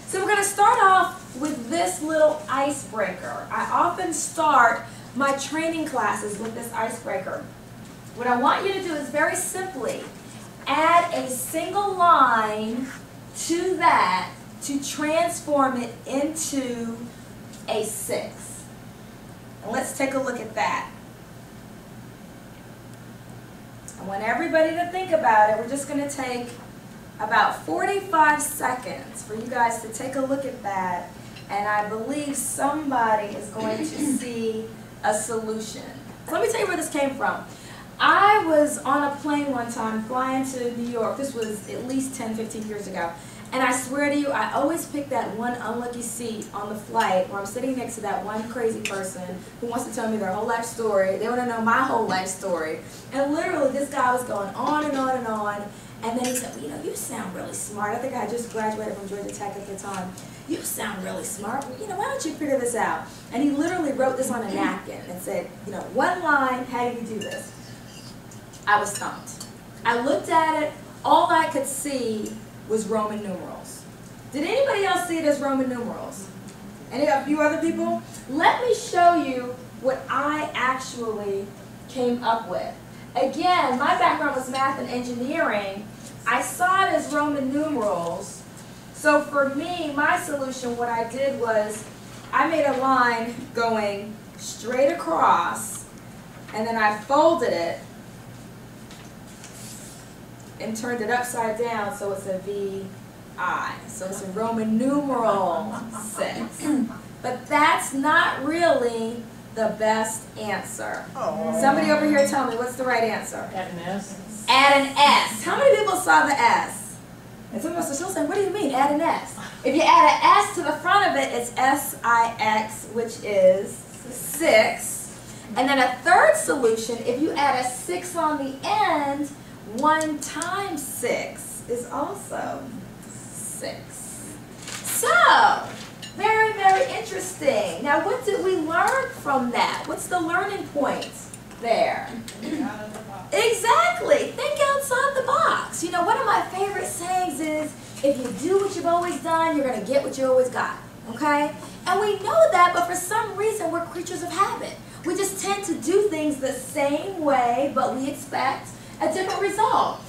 So we're going to start off with this little icebreaker. I often start my training classes with this icebreaker. What I want you to do is very simply add a single line to that to transform it into a 6. And let's take a look at that. I want everybody to think about it. We're just going to take about 45 seconds for you guys to take a look at that, and I believe somebody is going to see a solution. So let me tell you where this came from. I was on a plane one time flying to New York. This was at least 10, 15 years ago. And I swear to you, I always pick that one unlucky seat on the flight where I'm sitting next to that one crazy person who wants to tell me their whole life story. They want to know my whole life story. And literally, this guy was going on and on and on. And then he said, well, you know, you sound really smart. I think I just graduated from Georgia Tech at the time. You sound really smart. You know, why don't you figure this out? And he literally wrote this on a napkin and said, you know, one line, how do you do this? I was stumped. I looked at it. All I could see was Roman numerals. Did anybody else see it as Roman numerals? A few other people? Let me show you what I actually came up with. Again, my background was math and engineering. I saw it as Roman numerals. So for me, my solution, what I did was I made a line going straight across, and then I folded it and turned it upside down so it's a VI. So it's a Roman numeral 6. But that's not really the best answer. Oh. Somebody over here tell me, what's the right answer? Add an S. Add an S. How many people saw the S? And some of us are still saying, what do you mean, add an S? If you add an S to the front of it, it's S-I-X, which is 6. And then a third solution, if you add a 6 on the end, 1 times 6 is also 6. So, very, very interesting. Now, what did we learn from that? What's the learning point there? Exactly. Think outside the box. You know, one of my favorite sayings is, if you do what you've always done, you're going to get what you always got. Okay? And we know that, but for some reason, we're creatures of habit. We just tend to do things the same way, but we expect a different result.